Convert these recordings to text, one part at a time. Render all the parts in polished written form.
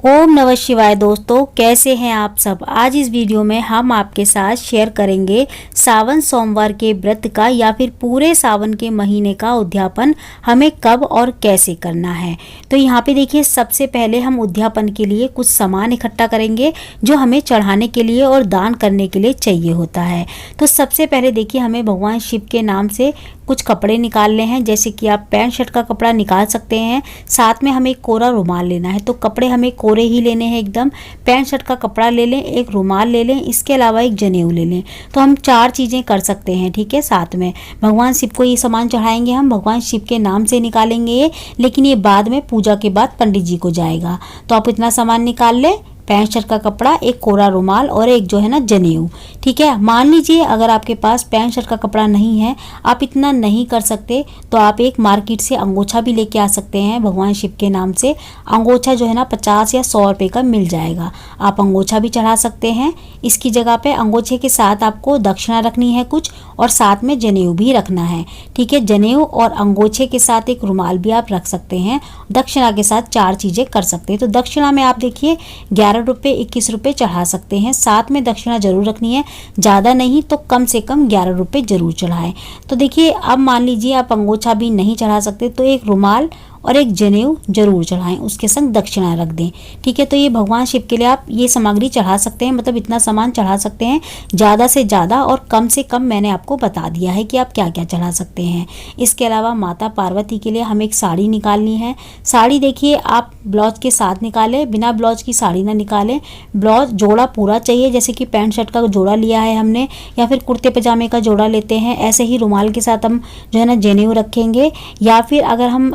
ओम नमः शिवाय। दोस्तों, कैसे हैं आप सब। आज इस वीडियो में हम आपके साथ शेयर करेंगे सावन सोमवार के व्रत का या फिर पूरे सावन के महीने का उद्यापन हमें कब और कैसे करना है। तो यहाँ पे देखिए, सबसे पहले हम उद्यापन के लिए कुछ सामान इकट्ठा करेंगे जो हमें चढ़ाने के लिए और दान करने के लिए चाहिए होता है। तो सबसे पहले देखिए, हमें भगवान शिव के नाम से कुछ कपड़े निकालने हैं। जैसे कि आप पैंट शर्ट का कपड़ा निकाल सकते हैं, साथ में हमें एक कोरा रुमाल लेना है। तो कपड़े हमें कोरे ही लेने हैं एकदम। पैंट शर्ट का कपड़ा ले लें, एक रुमाल ले लें, इसके अलावा एक जनेऊ ले लें। तो हम 4 चीज़ें कर सकते हैं, ठीक है। साथ में भगवान शिव को ये सामान चढ़ाएंगे, हम भगवान शिव के नाम से निकालेंगे ये, लेकिन ये बाद में पूजा के बाद पंडित जी को जाएगा। तो आप इतना सामान निकाल लें, पैंट शर्ट का कपड़ा, एक कोरा रुमाल और एक जो है ना जनेऊ, ठीक है। मान लीजिए अगर आपके पास पैंट शर्ट का कपड़ा नहीं है, आप इतना नहीं कर सकते, तो आप एक मार्केट से अंगोछा भी लेके आ सकते हैं। भगवान शिव के नाम से अंगोछा जो है ना 50 या 100 रुपये का मिल जाएगा। आप अंगोछा भी चढ़ा सकते हैं। इसकी जगह पे अंगोछे के साथ आपको दक्षिणा रखनी है कुछ, और साथ में जनेऊ भी रखना है, ठीक है। जनेऊ और अंगोछे के साथ एक रुमाल भी आप रख सकते हैं। दक्षिणा के साथ 4 चीज़ें कर सकते हैं। तो दक्षिणा में आप देखिए 11 रुपये 21 रुपये चढ़ा सकते हैं। साथ में दक्षिणा जरूर रखनी है, ज़्यादा नहीं तो कम से कम 11 रुपये जरूर चढ़ाएं। तो देखिए, अब मान लीजिए आप अंगोछा भी नहीं चढ़ा सकते, तो एक रुमाल और एक जनेऊ जरूर चढ़ाएं, उसके संग दक्षिणा रख दें, ठीक है। तो ये भगवान शिव के लिए आप ये सामग्री चढ़ा सकते हैं, मतलब इतना सामान चढ़ा सकते हैं, ज़्यादा से ज़्यादा और कम से कम मैंने आपको बता दिया है कि आप क्या क्या चढ़ा सकते हैं। इसके अलावा माता पार्वती के लिए हमें एक साड़ी निकालनी है। साड़ी देखिए, आप ब्लाउज के साथ निकालें, बिना ब्लाउज की साड़ी ना निकालें। ब्लाउज जोड़ा पूरा चाहिए, जैसे कि पैंट शर्ट का जोड़ा लिया है हमने, या फिर कुर्ते पजामे का जोड़ा लेते हैं, ऐसे ही रुमाल के साथ हम जो है ना जनेऊ रखेंगे। या फिर अगर हम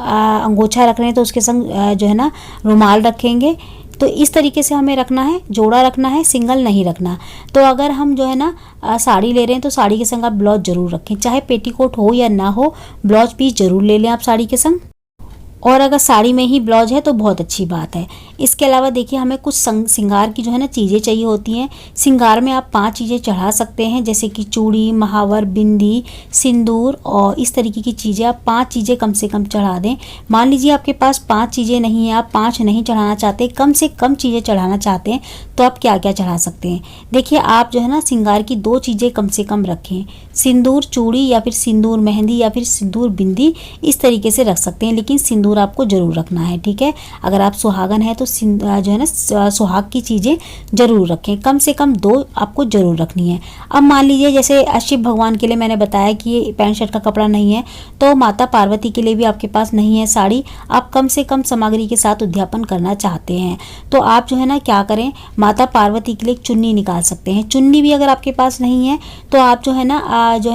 अंगोछा रख रहे हैं तो उसके संग जो है ना रुमाल रखेंगे। तो इस तरीके से हमें रखना है, जोड़ा रखना है, सिंगल नहीं रखना। तो अगर हम जो है ना साड़ी ले रहे हैं तो साड़ी के संग आप ब्लाउज जरूर रखें, चाहे पेटीकोट हो या ना हो, ब्लाउज पीस जरूर ले लें आप साड़ी के संग। और अगर साड़ी में ही ब्लाउज है तो बहुत अच्छी बात है। इसके अलावा देखिए, हमें कुछ श्रृंगार की जो है ना चीज़ें चाहिए होती हैं। श्रृंगार में आप 5 चीज़ें चढ़ा सकते हैं, जैसे कि चूड़ी, महावर, बिंदी, सिंदूर, और इस तरीके की चीज़ें आप 5 चीज़ें कम से कम चढ़ा दें। मान लीजिए आपके पास 5 चीज़ें नहीं हैं, आप 5 नहीं चढ़ाना चाहते, कम से कम चीज़ें चढ़ाना चाहते हैं, तो आप क्या क्या चढ़ा सकते हैं। देखिए, आप जो है ना श्रृंगार की 2 चीज़ें कम से कम रखें, सिंदूर चूड़ी या फिर सिंदूर मेहंदी या फिर सिंदूर बिंदी, इस तरीके से रख सकते हैं, लेकिन सिंदूर आपको जरूर रखना है, ठीक है। अगर आप सुहागन है तो जो है ना सुहाग की चीज़ें जरूर रखें, कम से कम 2 आपको जरूर रखनी है। अब मान लीजिए जैसे शिव भगवान के लिए मैंने बताया कि ये पैंट शर्ट का कपड़ा नहीं है, तो माता पार्वती के लिए भी आपके पास नहीं है साड़ी, आप कम से कम सामग्री के साथ उद्यापन करना चाहते हैं, तो आप जो है ना क्या करें, माता पार्वती के लिए एक चुन्नी निकाल सकते हैं। चुन्नी भी अगर आपके पास नहीं है तो आप जो है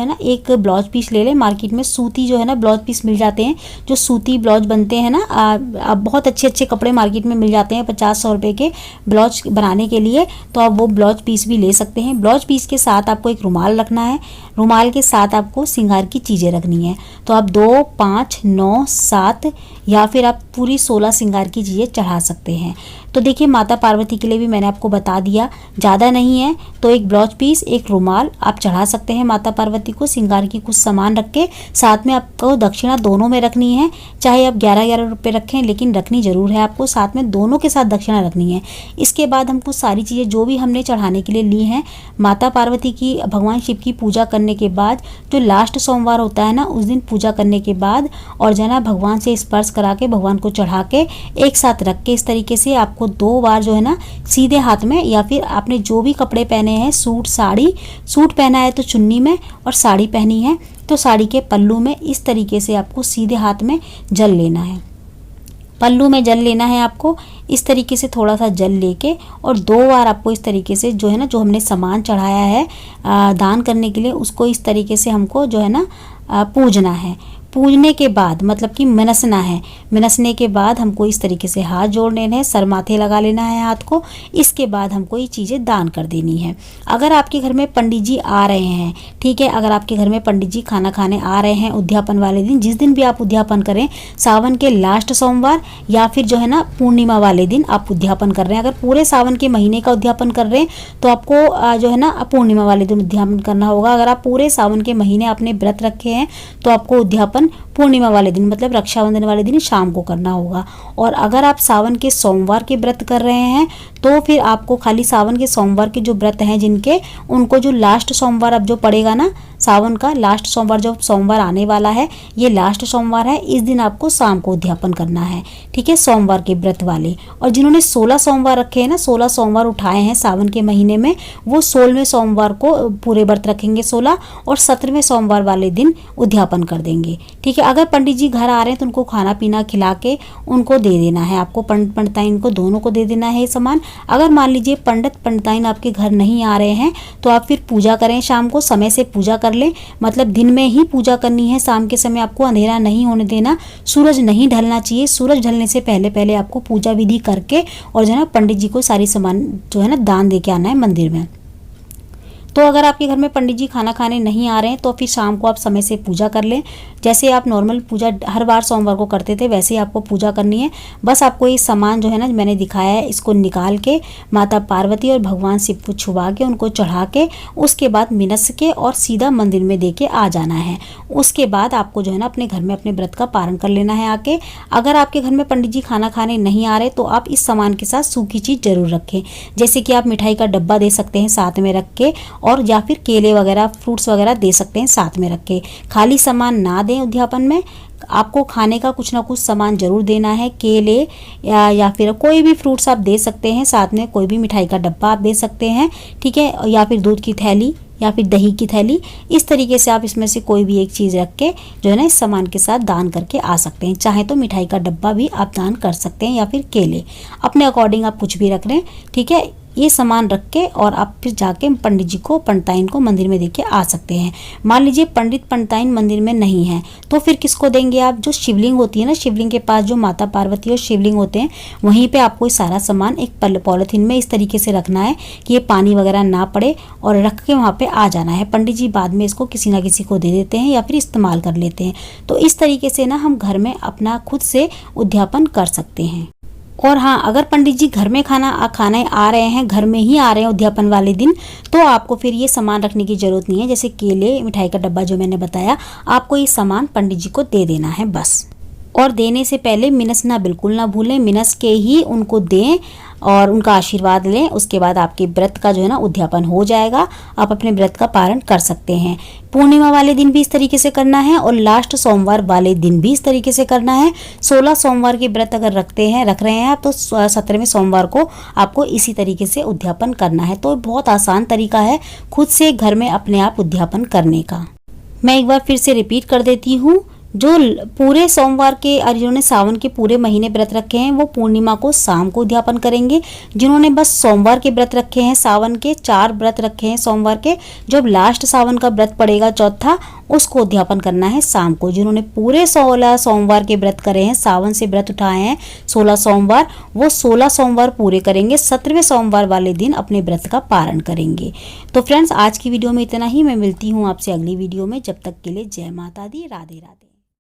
ना एक ब्लाउज पीस ले लें। मार्केट में सूती जो है ना ब्लाउज पीस मिल जाते हैं, जो सूती ब्लाउज बनते हैं ना, बहुत अच्छे अच्छे कपड़े मार्केट में मिल जाते हैं 50-100 रुपये के ब्लाउज बनाने के लिए, तो आप वो ब्लाउज पीस भी ले सकते हैं। ब्लाउज पीस के साथ आपको एक रुमाल रखना है, रुमाल के साथ आपको श्रृंगार की चीज़ें रखनी है। तो आप 2, 5, 9, 7 या फिर आप पूरी 16 श्रृंगार की चीज़ें चढ़ा सकते हैं। तो देखिए, माता पार्वती के लिए भी मैंने आपको बता दिया, ज़्यादा नहीं है तो एक ब्लाउज पीस, एक रुमाल आप चढ़ा सकते हैं माता पार्वती को, श्रृंगार की कुछ सामान रख के। साथ में आपको दक्षिणा दोनों में रखनी है, चाहे आप 11-11 रुपये रखें, लेकिन रखनी जरूर है आपको, साथ में दोनों के साथ दक्षिणा रखनी है। इसके बाद हमको सारी चीज़ें जो भी हमने चढ़ाने के लिए ली हैं, माता पार्वती की, भगवान शिव की पूजा करने के बाद, जो लास्ट सोमवार होता है ना, उस दिन पूजा करने के बाद, और जो है ना भगवान से स्पर्श करा के भगवान को चढ़ा के एक साथ रख के, इस तरीके से आपको 2 बार जो है ना सीधे हाथ में, या फिर आपने जो भी कपड़े पहने हैं, सूट साड़ी, सूट पहना है तो चुन्नी में, और साड़ी पहनी है तो साड़ी के पल्लू में, इस तरीके से आपको सीधे हाथ में जल लेना है। पल्लू में जल लेना है आपको, इस तरीके से थोड़ा सा जल लेके, और 2 बार आपको इस तरीके से जो है ना, जो हमने सामान चढ़ाया है दान करने के लिए, उसको इस तरीके से हमको जो है ना पूजना है। पूजने के बाद मतलब कि मनसना है, मनसने के बाद हमको इस तरीके से हाथ जोड़ लेने हैं, सर माथे लगा लेना है हाथ को। इसके बाद हमको ये चीज़ें दान कर देनी है। अगर आपके घर में पंडित जी आ रहे हैं, ठीक है, अगर आपके घर में पंडित जी खाना खाने आ रहे हैं उद्यापन वाले दिन, जिस दिन भी आप उद्यापन करें, सावन के लास्ट सोमवार या फिर जो है ना पूर्णिमा वाले दिन आप उद्यापन कर रहे हैं। अगर पूरे सावन के महीने का उद्यापन कर रहे हैं तो आपको जो है ना पूर्णिमा वाले दिन उद्यापन करना होगा। अगर आप पूरे सावन के महीने आपने व्रत रखे हैं तो आपको उद्यापन पूर्णिमा वाले दिन मतलब रक्षाबंधन वाले दिन शाम को करना होगा। और अगर आप सावन के सोमवार के व्रत कर रहे हैं तो फिर आपको खाली सावन के सोमवार के जो व्रत हैं जिनके, उनको जो लास्ट सोमवार अब जो पड़ेगा ना, सावन का लास्ट सोमवार जो सोमवार आने वाला है, ये लास्ट सोमवार है, इस दिन आपको शाम को उद्यापन करना है। ठीक है, सोमवार के व्रत वाले। और जिन्होंने 16 सोमवार रखे हैं ना, 16 सोमवार उठाए हैं सावन के महीने में, वो 16वें सोमवार को पूरे व्रत रखेंगे 16, और 17वें सोमवार वाले दिन उद्यापन कर देंगे। ठीक है, अगर पंडित जी घर आ रहे हैं तो उनको खाना पीना खिला के उनको दे देना है, आपको पंडित पंडिताइन को दोनों को दे देना है ये सामान। अगर मान लीजिए पंडित पंडिताइन आपके घर नहीं आ रहे हैं तो आप फिर पूजा करें, शाम को समय से पूजा कर लें, मतलब दिन में ही पूजा करनी है, शाम के समय आपको अंधेरा नहीं होने देना, सूरज नहीं ढलना चाहिए। सूरज ढलने से पहले पहले आपको पूजा विधि करके और जो है ना पंडित जी को सारी सामान जो है ना दान दे के आना है मंदिर में। तो अगर आपके घर में पंडित जी खाना खाने नहीं आ रहे हैं तो फिर शाम को आप समय से पूजा कर लें, जैसे आप नॉर्मल पूजा हर बार सोमवार को करते थे वैसे ही आपको पूजा करनी है। बस आपको ये सामान जो है ना मैंने दिखाया है, इसको निकाल के माता पार्वती और भगवान शिव को छुपा के उनको चढ़ा के उसके बाद मिनस के और सीधा मंदिर में दे के आ जाना है। उसके बाद आपको जो है ना अपने घर में अपने व्रत का पारण कर लेना है आके। अगर आपके घर में पंडित जी खाना खाने नहीं आ रहे तो आप इस सामान के साथ सूखी चीज़ जरूर रखें, जैसे कि आप मिठाई का डब्बा दे सकते हैं साथ में रख के, और या फिर केले वगैरह फ्रूट्स वगैरह दे सकते हैं साथ में रख के। खाली सामान ना दें उद्यापन में, आपको खाने का कुछ ना कुछ सामान जरूर देना है, केले या फिर कोई भी फ्रूट्स आप दे सकते हैं साथ में, कोई भी मिठाई का डब्बा आप दे सकते हैं। ठीक है, या फिर दूध की थैली या फिर दही की थैली, इस तरीके से आप इसमें से कोई भी एक चीज़ रख के जो है ना इस सामान के साथ दान करके आ सकते हैं। चाहे तो मिठाई का डब्बा भी आप दान कर सकते हैं या फिर केले, अपने अकॉर्डिंग आप कुछ भी रख लें। ठीक है, ये सामान रख के और आप फिर जाके पंडित जी को पंडिताइन को मंदिर में देके आ सकते हैं। मान लीजिए पंडित पंडिताइन मंदिर में नहीं है तो फिर किसको देंगे आप, जो शिवलिंग होती है ना, शिवलिंग के पास जो माता पार्वती और शिवलिंग होते हैं वहीं पे आपको सारा सामान एक पॉलिथीन में इस तरीके से रखना है कि ये पानी वगैरह ना पड़े, और रख के वहाँ पे आ जाना है। पंडित जी बाद में इसको किसी ना किसी को दे देते हैं या फिर इस्तेमाल कर लेते हैं। तो इस तरीके से ना हम घर में अपना खुद से उद्यापन कर सकते हैं। और हाँ, अगर पंडित जी घर में खाने आ रहे हैं, घर में ही आ रहे हैं उद्यापन वाले दिन, तो आपको फिर ये सामान रखने की ज़रूरत नहीं है, जैसे केले मिठाई का डब्बा जो मैंने बताया, आपको ये सामान पंडित जी को दे देना है बस। और देने से पहले मिनसना बिल्कुल ना भूलें, मिनस के ही उनको दें और उनका आशीर्वाद लें। उसके बाद आपके व्रत का जो है ना उद्यापन हो जाएगा, आप अपने व्रत का पारण कर सकते हैं। पूर्णिमा वाले दिन भी इस तरीके से करना है और लास्ट सोमवार वाले दिन भी इस तरीके से करना है। 16 सोमवार के व्रत अगर रख रहे हैं आप तो 17वें सोमवार को आपको इसी तरीके से उद्यापन करना है। तो बहुत आसान तरीका है खुद से घर में अपने आप उद्यापन करने का। मैं एक बार फिर से रिपीट कर देती हूँ, जो पूरे सोमवार के और जिन्होंने सावन के पूरे महीने व्रत रखे हैं वो पूर्णिमा को शाम को उद्यापन करेंगे। जिन्होंने बस सोमवार के व्रत रखे हैं, सावन के 4 व्रत रखे हैं सोमवार के, जब लास्ट सावन का व्रत पड़ेगा चौथा, उसको उद्यापन करना है शाम को। जिन्होंने पूरे 16 सोमवार के व्रत करे हैं, सावन से व्रत उठाए हैं 16 सोमवार, वो 16 सोमवार पूरे करेंगे, 17वें सोमवार वाले दिन अपने व्रत का पारण करेंगे। तो फ्रेंड्स, आज की वीडियो में इतना ही। मैं मिलती हूँ आपसे अगली वीडियो में, जब तक के लिए जय माता दी, राधे राधे।